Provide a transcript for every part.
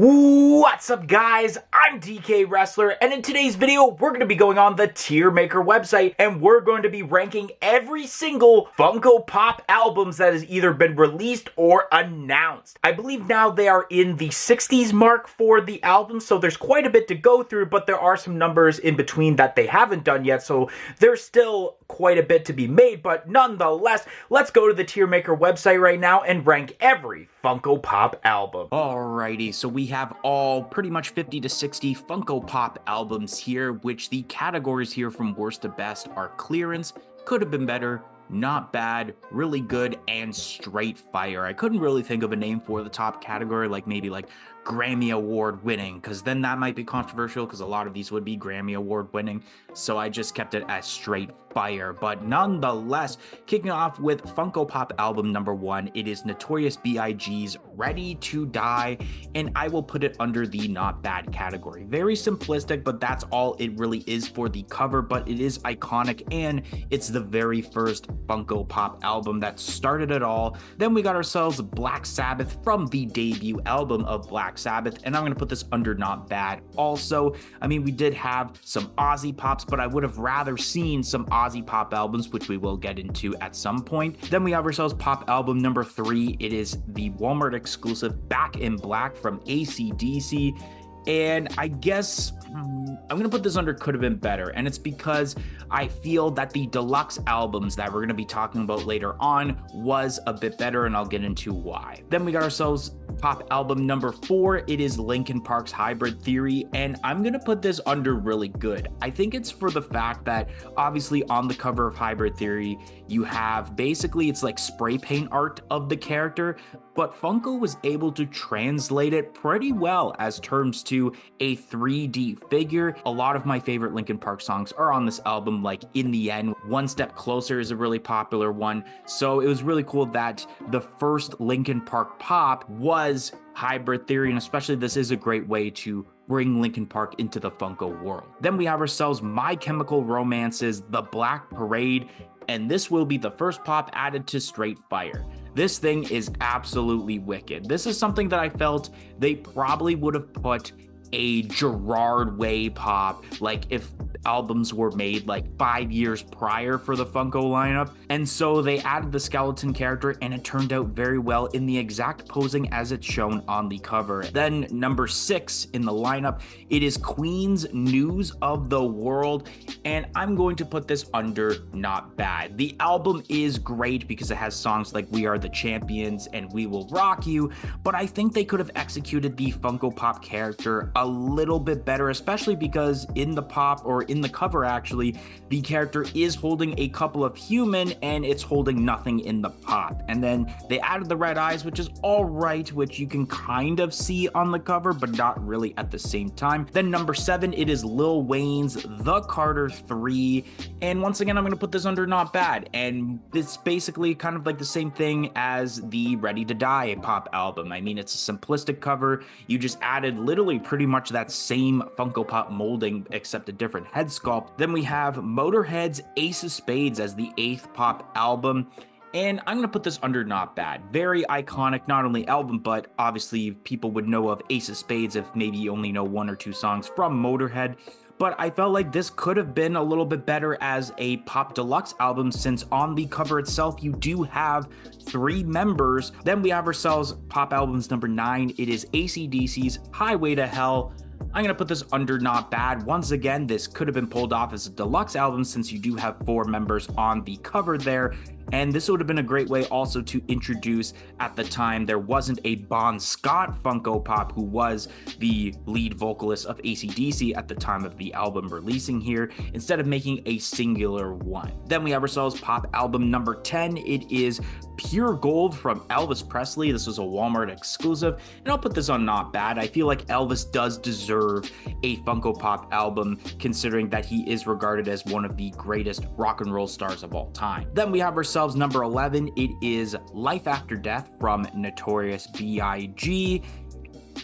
What's up, guys? I'm DK Wrestler, and in today's video, we're going to be going on the Tiermaker website, and we're going to be ranking every single Funko Pop albums that has either been released or announced. I believe now they are in the 60s mark for the albums, so there's quite a bit to go through, but there are some numbers in between that they haven't done yet, so there's still quite a bit to be made, but nonetheless, let's go to the Tiermaker website right now and rank every Funko Pop album. Alrighty, so we have all pretty much 50 to 60 Funko Pop albums here, which the categories here from worst to best are clearance, could have been better, not bad, really good, and straight fire. I couldn't really think of a name for the top category, like maybe like Grammy Award winning, because then that might be controversial because a lot of these would be Grammy Award winning. So I just kept it as straight fire. But nonetheless, kicking off with Funko Pop album number 1, it is Notorious B.I.G.'s Ready to Die, and I will put it under the not bad category. Very simplistic, but that's all it really is for the cover, but it is iconic, and it's the very first Funko Pop album that started it all. Then we got ourselves Black Sabbath from the debut album of Black Sabbath, and I'm going to put this under not bad also. I mean, we did have some Aussie pops, but I would have rather seen some Aussie pop albums, which we will get into at some point. Then we have ourselves pop album number 3. It is the Walmart exclusive Back in Black from AC/DC. And I guess I'm going to put this under could have been better. And it's because I feel that the deluxe albums that we're going to be talking about later on was a bit better, and I'll get into why. Then we got ourselves pop album number 4. It is Linkin Park's Hybrid Theory, and I'm going to put this under really good. I think it's for the fact that obviously on the cover of Hybrid Theory, you have basically it's like spray paint art of the character, but Funko was able to translate it pretty well as terms to a 3D figure. A lot of my favorite Linkin Park songs are on this album, like In the End. One Step Closer is a really popular one. So it was really cool that the first Linkin Park pop was Hybrid Theory, and especially this is a great way to bring Linkin Park into the Funko world. Then we have ourselves My Chemical Romance's The Black Parade, and this will be the first pop added to Straight Fire. This thing is absolutely wicked. This is something that I felt they probably would have put a Gerard Way pop, like if albums were made like 5 years prior for the Funko lineup. And so they added the skeleton character, and it turned out very well in the exact posing as it's shown on the cover. Then number 6 in the lineup, it is Queen's News of the World, and I'm going to put this under not bad. The album is great because it has songs like We Are the Champions and We Will Rock You, but I think they could have executed the Funko Pop character a little bit better, especially because in the pop, or in the cover actually, the character is holding a couple of human and it's holding nothing in the pop. And then they added the red eyes, which is all right, which you can kind of see on the cover, but not really at the same time. Then number 7, it is Lil Wayne's The Carter 3. And once again, I'm going to put this under not bad. And it's basically kind of like the same thing as the Ready to Die pop album. I mean, it's a simplistic cover. You just added literally pretty much that same Funko Pop molding, except a different head sculpt. Then we have Motorhead's Ace of Spades as the 8th pop album, and I'm going to put this under not bad. Very iconic, not only album, but obviously people would know of Ace of Spades if maybe you only know 1 or 2 songs from Motorhead. But I felt like this could have been a little bit better as a pop deluxe album, since on the cover itself you do have 3 members. Then we have ourselves pop albums number 9. It is AC/DC's Highway to Hell. I'm going to put this under not bad. Once again, this could have been pulled off as a deluxe album since you do have 4 members on the cover there. And this would have been a great way also to introduce, at the time, there wasn't a Bon Scott Funko Pop who was the lead vocalist of AC/DC at the time of the album releasing here, instead of making a singular one. Then we have ourselves pop album number 10. It is Pure Gold from Elvis Presley. This was a Walmart exclusive, and I'll put this on not bad. I feel like Elvis does deserve a Funko Pop album, considering that he is regarded as one of the greatest rock and roll stars of all time. Then we have ourselves number 11. It is Life After Death from Notorious B.I.G.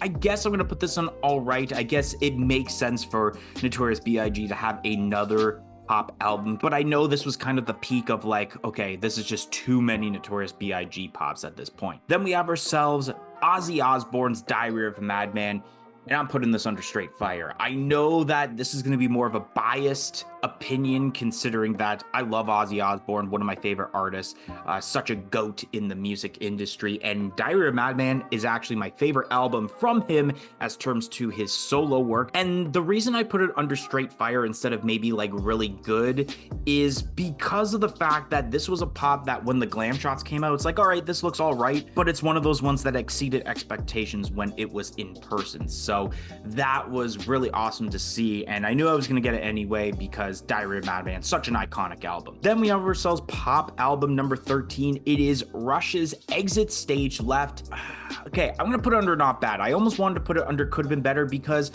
I guess I'm going to put this on all right. I guess it makes sense for Notorious B.I.G. to have another pop album, but I know this was kind of the peak of like, okay, this is just too many Notorious B.I.G. pops at this point. Then we have ourselves Ozzy Osbourne's Diary of a Madman, and I'm putting this under straight fire. I know that this is going to be more of a biased opinion, considering that I love Ozzy Osbourne, one of my favorite artists, such a goat in the music industry, and Diary of a Madman is actually my favorite album from him as terms to his solo work. And the reason I put it under straight fire instead of maybe like really good is because of the fact that this was a pop that when the glam shots came out, it's like, all right, this looks all right, but it's one of those ones that exceeded expectations when it was in person. So that was really awesome to see, and I knew I was going to get it anyway because Diary of a Madman, such an iconic album. Then we have ourselves pop album number 13. It is Rush's Exit Stage Left. Okay, I'm going to put it under not bad. I almost wanted to put it under could have been better because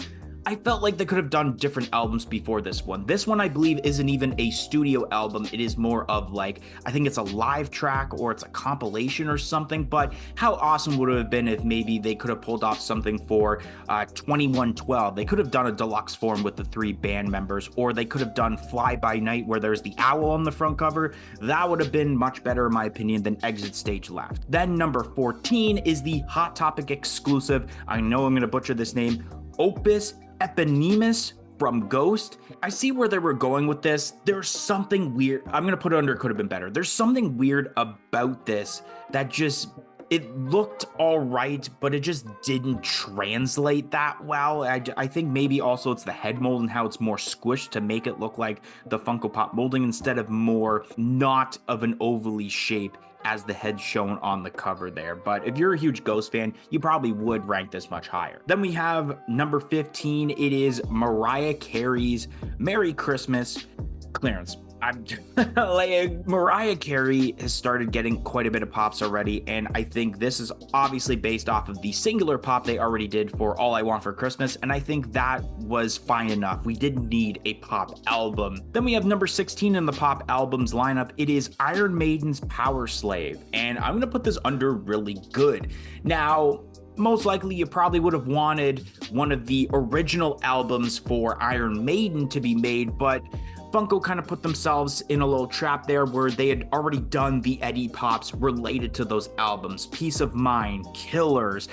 I felt like they could have done different albums before this one. This one, I believe, isn't even a studio album. It is more of like, I think it's a live track or it's a compilation or something, but how awesome would it have been if maybe they could have pulled off something for 2112. They could have done a deluxe form with the 3 band members, or they could have done Fly By Night where there's the owl on the front cover. That would have been much better in my opinion than Exit Stage Left. Then number 14 is the Hot Topic exclusive. I know I'm going to butcher this name. Opus Eponymous from Ghost. I see where they were going with this. There's something weird. I'm going to put it under could have been better. There's something weird about this that just, it looked all right, but it just didn't translate that well. I think maybe also it's the head mold and how it's more squished to make it look like the Funko Pop molding instead of more not of an ovally shape as the head shown on the cover there. But if you're a huge Ghost fan, you probably would rank this much higher. Then we have number 15. It is Mariah Carey's Merry Christmas clearance. I'm like, Mariah Carey has started getting quite a bit of pops already, and I think this is obviously based off of the singular pop they already did for All I Want for Christmas, and I think that was fine enough. We didn't need a pop album. Then we have number 16 in the pop albums lineup. It is Iron Maiden's Power Slave, and I'm gonna put this under really good. Now, most likely you probably would have wanted one of the original albums for Iron Maiden to be made, but Funko kind of put themselves in a little trap there where they had already done the Eddie Pops related to those albums. Peace of Mind, Killers,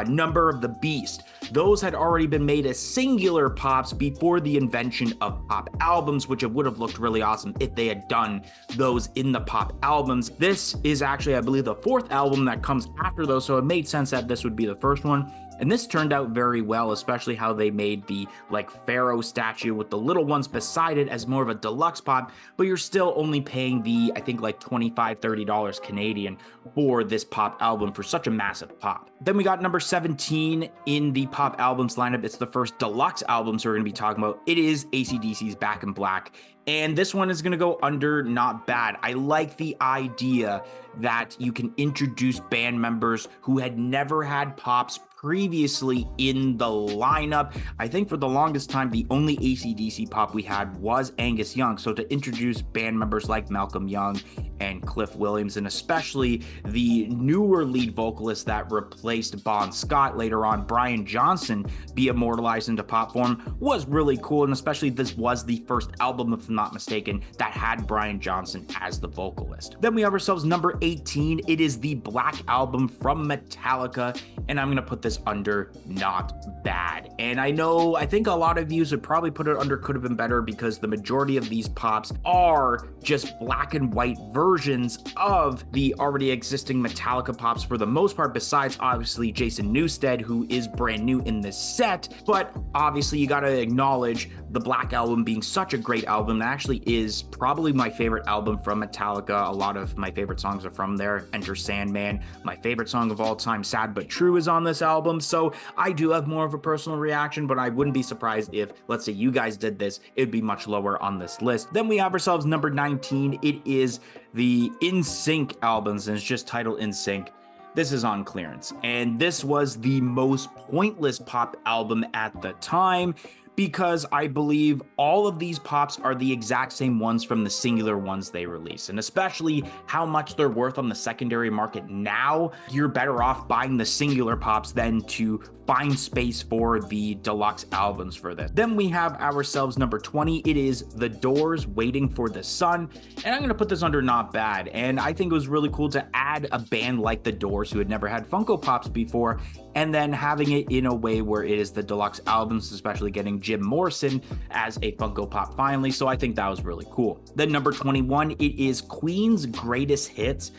Number of the Beast. Those had already been made as singular pops before the invention of pop albums, which it would have looked really awesome if they had done those in the pop albums. This is actually, I believe, the 4th album that comes after those, so it made sense that this would be the first one. And this turned out very well, especially how they made the like pharaoh statue with the little ones beside it as more of a deluxe pop, but you're still only paying the, I think like $25-30 Canadian for this pop album for such a massive pop. Then we got number 17 in the pop albums lineup. It's the first deluxe albums we're going to be talking about. It is AC/DC's Back in Black. And this one is going to go under not bad. I like the idea that you can introduce band members who had never had pops previously in the lineup. I think for the longest time, the only AC/DC pop we had was Angus Young. So to introduce band members like Malcolm Young and Cliff Williams, and especially the newer lead vocalist that replaced Bon Scott later on, Brian Johnson, be immortalized into pop form was really cool. And especially this was the first album, if I'm not mistaken, that had Brian Johnson as the vocalist. Then we have ourselves number 18. It is the Black Album from Metallica, and I'm going to put this under not bad. And I think a lot of you would probably put it under could have been better because the majority of these pops are just black and white versions of the already existing Metallica pops for the most part, besides obviously Jason Newsted, who is brand new in this set. But obviously you got to acknowledge the Black Album being such a great album. That actually is probably my favorite album from Metallica. A lot of my favorite songs are from there. Enter Sandman, my favorite song of all time, Sad But True, is on this album. So I do have more of a personal reaction, but I wouldn't be surprised if, let's say you guys did this, it'd be much lower on this list. Then we have ourselves number 19. It is the In Sync albums, and it's just titled In Sync. This is on clearance, and this was the most pointless pop album at the time, because I believe all of these pops are the exact same ones from the singular ones they release, and especially how much they're worth on the secondary market now, you're better off buying the singular pops than to find space for the deluxe albums for this. Then we have ourselves number 20. It is The Doors, Waiting for the Sun. And I'm going to put this under not bad. And I think it was really cool to add a band like The Doors who had never had Funko Pops before, and then having it in a way where it is the deluxe albums, especially getting Jim Morrison as a Funko Pop finally. So I think that was really cool. Then number 21, it is Queen's Greatest Hits.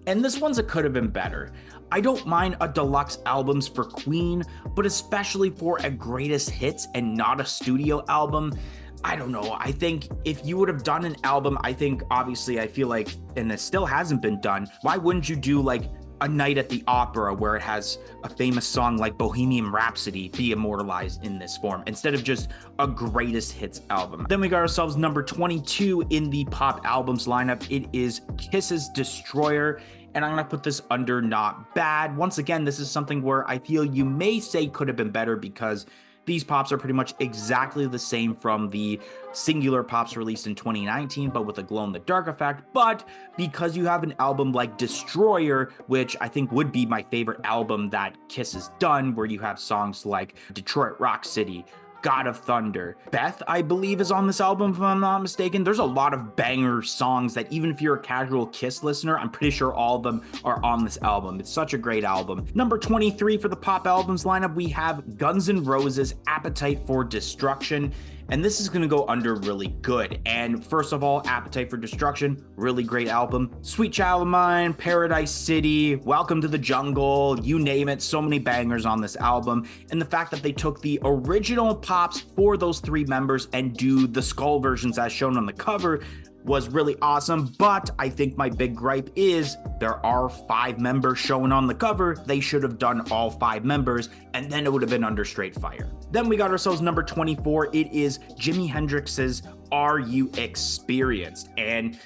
And this one's a could have been better. I don't mind a deluxe albums for Queen, but especially for a greatest hits and not a studio album, I don't know. I think if you would have done an album, I think obviously I feel like, and it still hasn't been done, why wouldn't you do like a night at the opera where it has a famous song like Bohemian Rhapsody be immortalized in this form instead of just a greatest hits album? Then we got ourselves number 22 in the pop albums lineup. It is Kiss's Destroyer. And I'm going to put this under not bad. Once again, this is something where I feel you may say could have been better because these pops are pretty much exactly the same from the singular pops released in 2019, but with a glow-in-the-dark effect. But because you have an album like Destroyer, which I think would be my favorite album that Kiss has done, where you have songs like Detroit Rock City, God of Thunder. Beth, I believe, is on this album, if I'm not mistaken. There's a lot of banger songs that even if you're a casual Kiss listener, I'm pretty sure all of them are on this album. It's such a great album. Number 23 for the pop albums lineup, we have Guns N' Roses' Appetite for Destruction. And this is going to go under really good. And first of all, Appetite for Destruction, really great album. Sweet Child of Mine, Paradise City, Welcome to the Jungle, you name it, so many bangers on this album. And the fact that they took the original pops for those three members and do the skull versions as shown on the cover was really awesome. But I think my big gripe is there are 5 members shown on the cover. They should have done all 5 members, and then it would have been under straight fire. Then we got ourselves number 24. It is Jimi Hendrix's Are You Experienced? And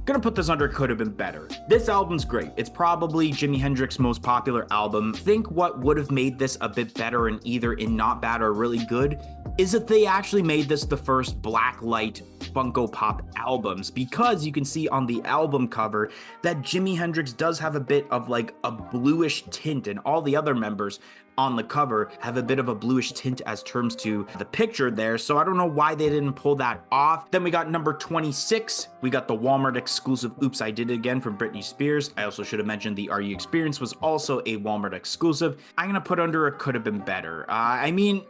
gonna put this under could have been better. This album's great. It's probably Jimi Hendrix's most popular album. Think what would have made this a bit better and either in not bad or really good is if they actually made this the first blacklight Funko Pop albums, because you can see on the album cover that Jimi Hendrix does have a bit of like a bluish tint, and all the other members on the cover have a bit of a bluish tint as terms to the picture there. So I don't know why they didn't pull that off. Then we got number 26. We got the Walmart exclusive Oops, I Did It Again from Britney Spears. I also should have mentioned the Are You Experienced was also a Walmart exclusive. I'm gonna put under a could have been better. I mean,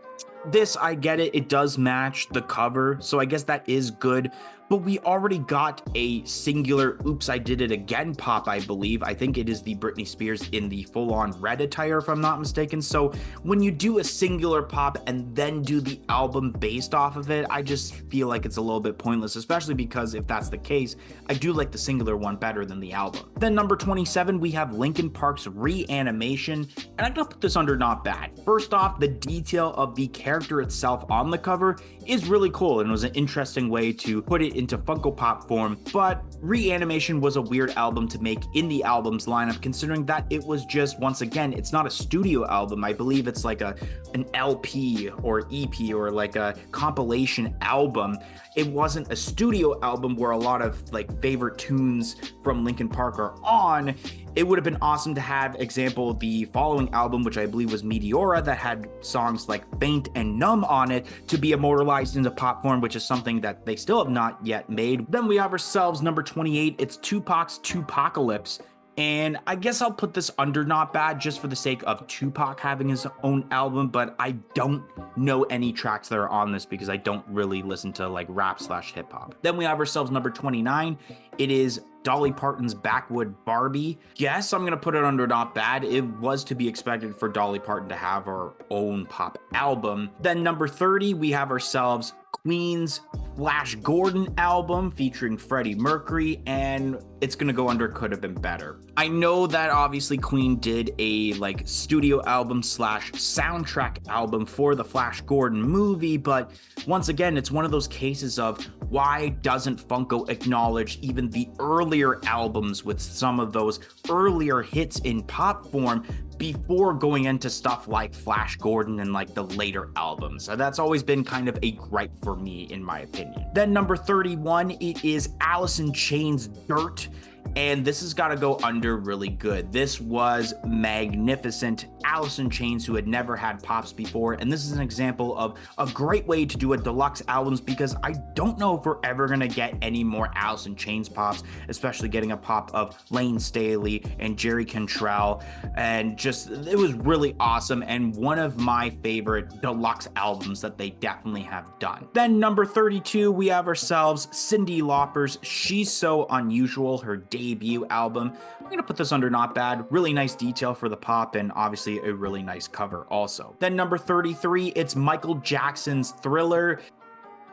this, I get it, it does match the cover, so I guess that is good, but we already got a singular Oops, I Did It Again pop, I believe. I think it is the Britney Spears in the full-on red attire, if I'm not mistaken. So when you do a singular pop and then do the album based off of it, I just feel like it's a little bit pointless, especially because if that's the case, I do like the singular one better than the album. Then number 27, we have Linkin Park's Reanimation, and I'm gonna put this under not bad. First off, the detail of the character itself on the cover is really cool, and it was an interesting way to put it into Funko Pop form, but Reanimation was a weird album to make in the albums lineup, considering that it was just, once again, it's not a studio album. I believe it's like an LP or EP or like a compilation album. It wasn't a studio album where a lot of like favorite tunes from Linkin Park are on. It would have been awesome to have, example, the following album, which I believe was Meteora, that had songs like Faint and Numb on it to be immortalized into pop form, which is something that they still have not yet made. Then we have ourselves number 28. It's Tupac's Tupacalypse. And I guess I'll put this under not bad just for the sake of Tupac having his own album, but I don't know any tracks that are on this because I don't really listen to like rap/hip hop. Then we have ourselves number 29. It is Dolly Parton's Backwood Barbie. Yes, I'm gonna put it under not bad. It was to be expected for Dolly Parton to have her own pop album. Then number 30, we have ourselves Queen's Flash Gordon album featuring Freddie Mercury, and it's gonna go under could have been better. I know that obviously Queen did a like studio album / soundtrack album for the Flash Gordon movie, but once again, it's one of those cases of why doesn't Funko acknowledge even the earlier albums with some of those earlier hits in pop form before going into stuff like Flash Gordon and like the later albums. So that's always been kind of a gripe for me, in my opinion. Then number 31, it is Alice in Chains' Dirt. and this has got to go under really good. This was magnificent. Alice in Chains, who had never had pops before, and this is an example of a great way to do a deluxe albums, because I don't know if we're ever gonna get any more Alice in Chains pops, especially getting a pop of Lane Staley and Jerry Cantrell, and just, it was really awesome and one of my favorite deluxe albums that they definitely have done. Then number 32, we have ourselves Cyndi Lauper's She's So Unusual, her debut album. I'm gonna put this under not bad. Really nice detail for the pop, and obviously a really nice cover also. Then number 33, it's Michael Jackson's Thriller.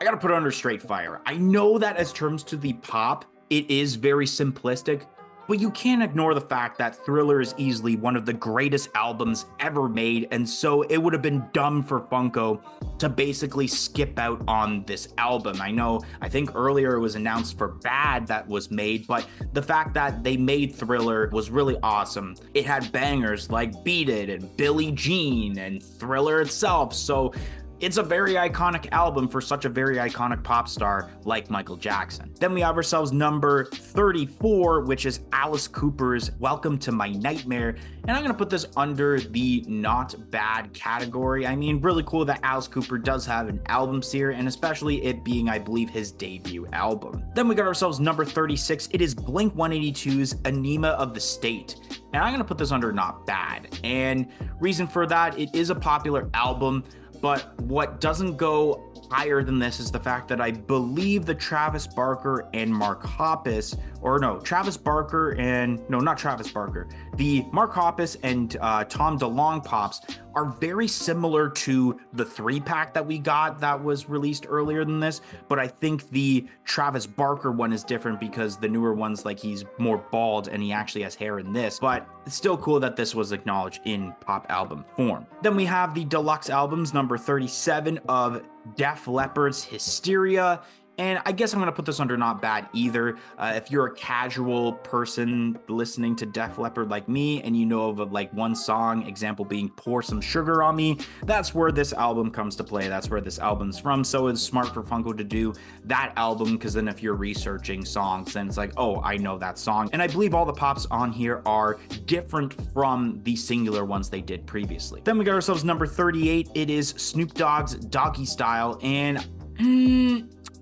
I gotta put it under straight fire. I know that as terms to the pop, it is very simplistic, but you can't ignore the fact that Thriller is easily one of the greatest albums ever made, and so it would have been dumb for Funko to basically skip out on this album. I think earlier it was announced for Bad that was made, but the fact that they made Thriller was really awesome. It had bangers like Beat It and Billie Jean and Thriller itself, so it's a very iconic album for such a very iconic pop star like Michael Jackson. Then we have ourselves number 34, which is Alice Cooper's Welcome to My Nightmare. And I'm gonna put this under the not bad category. I mean, really cool that Alice Cooper does have an album here, and especially it being, I believe, his debut album. Then we got ourselves number 36. It is Blink-182's Enema of the State. And I'm gonna put this under not bad. And reason for that, it is a popular album, but what doesn't go higher than this is the fact that I believe the Travis Barker and Mark Hoppus, the Mark Hoppus and Tom DeLonge pops are very similar to the 3-pack that we got that was released earlier than this, but I think the Travis Barker one is different because the newer one's like he's more bald and he actually has hair in this, but it's still cool that this was acknowledged in pop album form. Then we have the deluxe albums, number 37 of Def Leppard's Hysteria. And I guess I'm going to put this under not bad either. If you're a casual person listening to Def Leppard like me, and you know of like one song, example being Pour Some Sugar on Me, that's where this album comes to play. That's where this album's from. So it's smart for Funko to do that album, because then if you're researching songs, then it's like, oh, I know that song. And I believe all the pops on here are different from the singular ones they did previously. Then we got ourselves number 38. It is Snoop Dogg's Doggy Style. And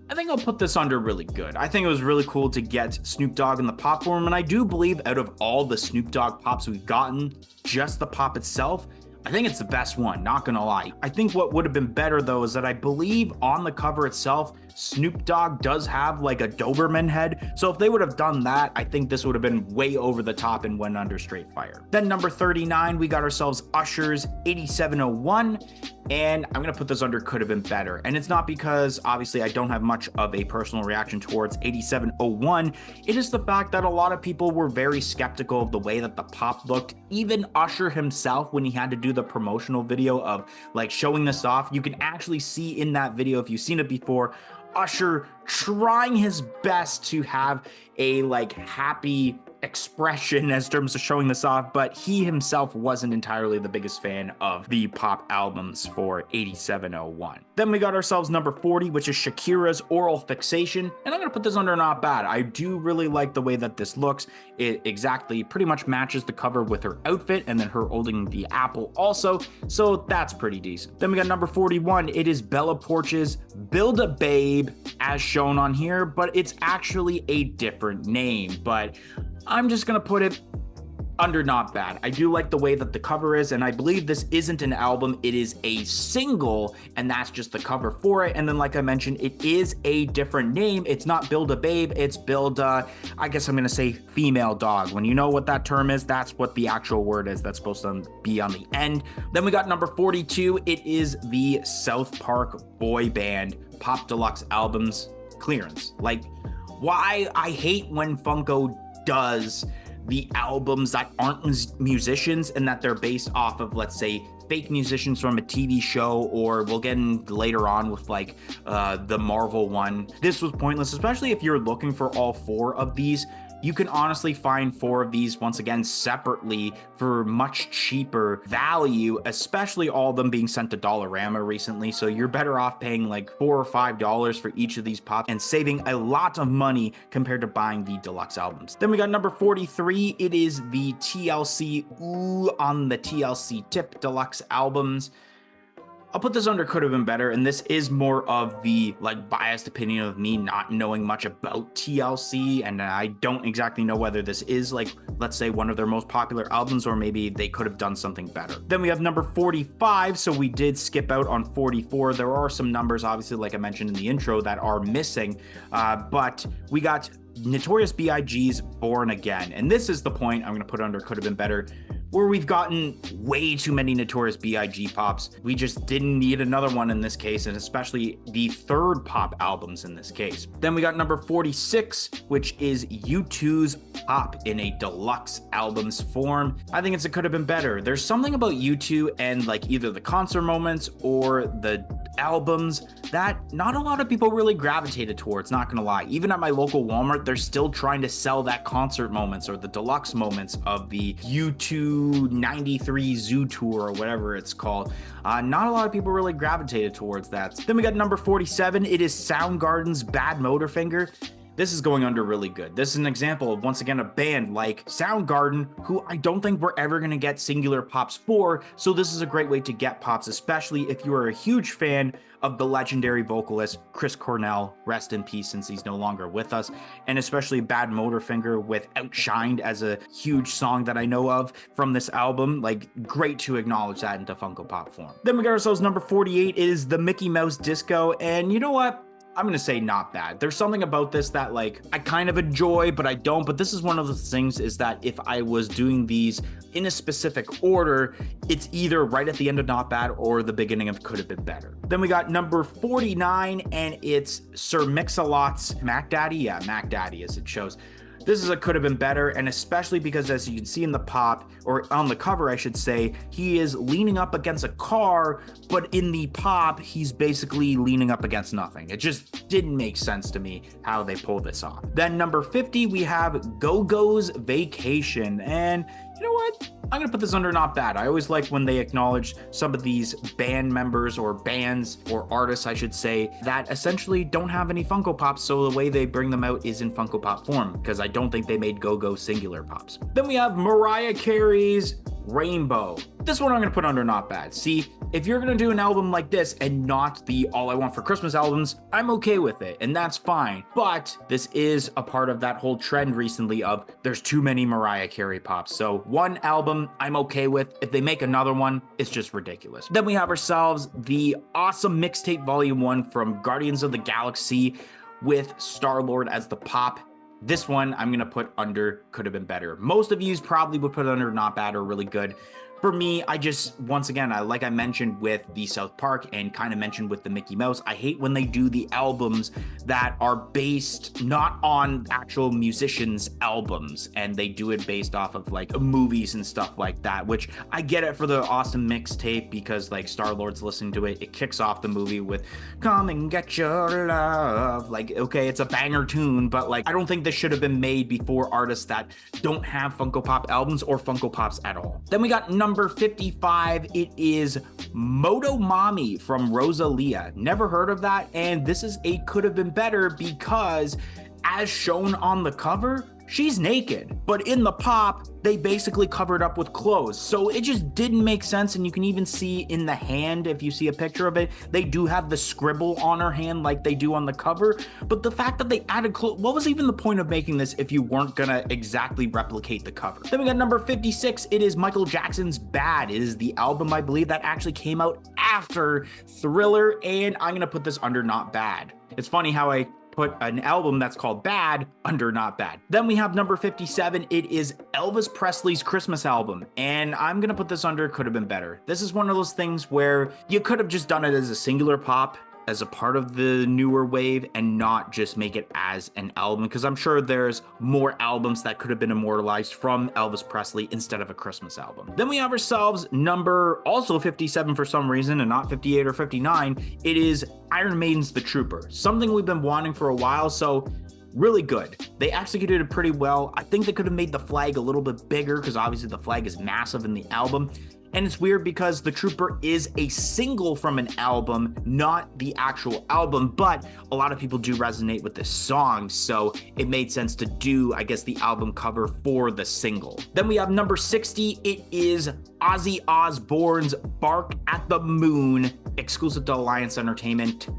I think I'll put this under really good. I think it was really cool to get Snoop Dogg in the pop form, and I do believe out of all the Snoop Dogg pops we've gotten, just the pop itself, I think it's the best one, not gonna lie. I think what would have been better though is that I believe on the cover itself, Snoop Dogg does have like a Doberman head. So if they would have done that, I think this would have been way over the top and went under straight fire. Then number 39, we got ourselves Usher's 8701. And I'm gonna put this under could have been better. And it's not because obviously I don't have much of a personal reaction towards 8701. It is the fact that a lot of people were very skeptical of the way that the pop looked. Even Usher himself, when he had to do the promotional video of like showing this off, you can actually see in that video, if you've seen it before, Usher trying his best to have a like happy expression as terms of showing this off, but he himself wasn't entirely the biggest fan of the pop albums for 8701. Then we got ourselves number 40, which is Shakira's Oral Fixation, and I'm gonna put this under not bad. I do really like the way that this looks. It exactly pretty much matches the cover with her outfit, and then her holding the apple also, so that's pretty decent. Then we got number 41. It is Bella Porch's Build-A-Babe, as shown on here, but it's actually a different name, but I'm just gonna put it under not bad. I do like the way that the cover is, and I believe this isn't an album, it is a single, and that's just the cover for it. And then like I mentioned, it is a different name. It's not Build-A-Babe, it's I guess I'm gonna say female dog. When you know what that term is, that's what the actual word is that's supposed to be on the end. Then we got number 42. It is the South Park boy band Pop Deluxe albums clearance. Like, why I hate when Funko does the albums that aren't musicians and that they're based off of, let's say, fake musicians from a TV show, or we'll get in later on with like the Marvel one. This was pointless, especially if you're looking for all 4 of these. You can honestly find 4 of these once again separately for much cheaper value, especially all of them being sent to Dollarama recently. So you're better off paying like $4 or $5 for each of these pops and saving a lot of money compared to buying the deluxe albums. Then we got number 43. It is the TLC Ooh on the TLC Tip deluxe albums. I'll put this under could have been better, and this is more of the like biased opinion of me not knowing much about TLC, and I don't exactly know whether this is like, let's say, one of their most popular albums, or maybe they could have done something better. Then we have number 45, so we did skip out on 44. There are some numbers, obviously, like I mentioned in the intro, that are missing, but we got Notorious B.I.G.'s Born Again, and this is the point I'm going to put under could have been better, where we've gotten way too many Notorious B.I.G. pops. We just didn't need another one in this case, and especially the third pop albums in this case. Then we got number 46, which is U2's Pop in a deluxe albums form. I think it's it could have been better. There's something about U2 and like either the concert moments or the albums that not a lot of people really gravitated towards, not gonna lie. Even at my local Walmart, they're still trying to sell that concert moments or the deluxe moments of the U2 93 Zoo Tour or whatever it's called. Not a lot of people really gravitated towards that. Then we got number 47. It is Soundgarden's Bad Motorfinger. This is going under really good. This is an example of, once again, a band like Soundgarden, who I don't think we're ever going to get singular pops for, so this is a great way to get pops, especially if you are a huge fan of the legendary vocalist Chris Cornell, rest in peace since he's no longer with us, and especially Bad Motorfinger with Outshined as a huge song that I know of from this album. Like, great to acknowledge that into Funko Pop form. Then we got ourselves number 48 is the Mickey Mouse Disco, and you know what? I'm gonna say not bad. There's something about this that like I kind of enjoy, but I don't. But this is one of the things is that if I was doing these in a specific order, it's either right at the end of not bad or the beginning of could have been better. Then we got number 49, and it's Sir Mix-a-Lot's Mac Daddy. Yeah, Mac Daddy as it shows. This is a could have been better, and especially because as you can see in the pop, or on the cover I should say, he is leaning up against a car, but in the pop he's basically leaning up against nothing. It just didn't make sense to me how they pulled this off. Then number 50 we have Go-Go's Vacation, and you know what? I'm gonna put this under not bad. I always like when they acknowledge some of these band members or bands or artists, I should say, that essentially don't have any Funko Pops, so the way they bring them out is in Funko Pop form, because I don't think they made Go-Go singular pops. Then we have Mariah Carey's Rainbow. This one I'm gonna put under not bad. See, if you're gonna do an album like this and not the All I Want for Christmas albums, I'm okay with it, and that's fine. But this is a part of that whole trend recently of there's too many Mariah Carey pops. So one album I'm okay with. If they make another one, it's just ridiculous. Then we have ourselves the awesome mixtape volume 1 from Guardians of the Galaxy with Star-Lord as the pop. This one I'm gonna put under could have been better. Most of you probably would put it under not bad or really good. For me, I just, once again, like I mentioned with the South Park and kind of mentioned with the Mickey Mouse, I hate when they do the albums that are based not on actual musicians' albums, and they do it based off of like movies and stuff like that, which I get it for the awesome mixtape because like Star-Lord's listening to it, it kicks off the movie with "Come and Get Your Love." Like, okay, it's a banger tune, but like I don't think this should have been made before artists that don't have Funko Pop albums or Funko Pops at all. Then we got number 55, it is Moto Mommy from Rosalia. Never heard of that, and this is a could have been better because as shown on the cover, she's naked, but in the pop, they basically covered up with clothes. So it just didn't make sense, and you can even see in the hand, if you see a picture of it, they do have the scribble on her hand like they do on the cover, but the fact that they added clothes, what was even the point of making this if you weren't gonna exactly replicate the cover? Then we got number 56, it is Michael Jackson's Bad. It is the album, I believe, that actually came out after Thriller, and I'm gonna put this under not bad. It's funny how I put an album that's called Bad under not bad. Then we have number 57. It is Elvis Presley's Christmas album, and I'm gonna put this under could have been better. This is one of those things where you could have just done it as a singular pop as a part of the newer wave and not just make it as an album, because I'm sure there's more albums that could have been immortalized from Elvis Presley instead of a Christmas album. Then we have ourselves number also 57 for some reason and not 58 or 59. It is Iron Maiden's The Trooper, something we've been wanting for a while, so really good. They executed it pretty well. I think they could have made the flag a little bit bigger because obviously the flag is massive in the album. And it's weird because the Trooper is a single from an album, not the actual album, but a lot of people do resonate with this song, so it made sense to do, I guess, the album cover for the single. Then we have number 60. It is Ozzy Osbourne's Bark at the Moon, exclusive to Alliance Entertainment.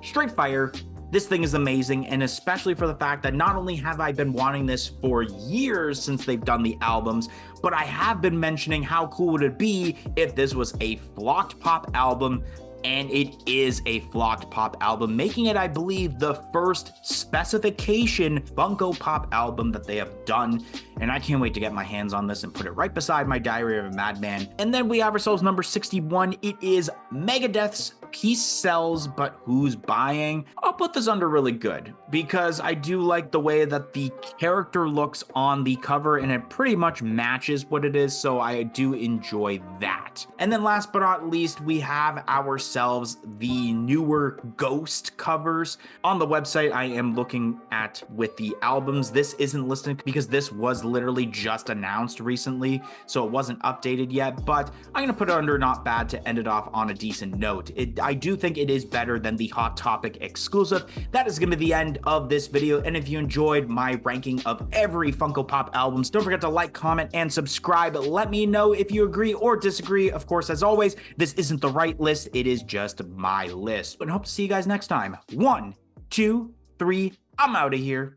Straight fire. This thing is amazing, and especially for the fact that not only have I been wanting this for years since they've done the albums, but I have been mentioning how cool would it be if this was a flocked pop album, and it is a flocked pop album, making it, I believe, the first specification Funko Pop album that they have done, and I can't wait to get my hands on this and put it right beside my Diary of a Madman. And then we have ourselves number 61. It is Megadeth's Peace Sells, but who's buying? I'll put this under really good because I do like the way that the character looks on the cover, and it pretty much matches what it is, so I do enjoy that. And then last but not least, we have ourselves the newer Ghost covers. On the website I am looking at with the albums, this isn't listed because this was literally just announced recently, so it wasn't updated yet, but I'm gonna put it under not bad to end it off on a decent note. I do think it is better than the Hot Topic exclusive. That is going to be the end of this video, and if you enjoyed my ranking of every Funko Pop albums, don't forget to like, comment, and subscribe. Let me know if you agree or disagree. Of course, as always, this isn't the right list, it is just my list. And hope to see you guys next time. 1, 2, 3, I'm out of here.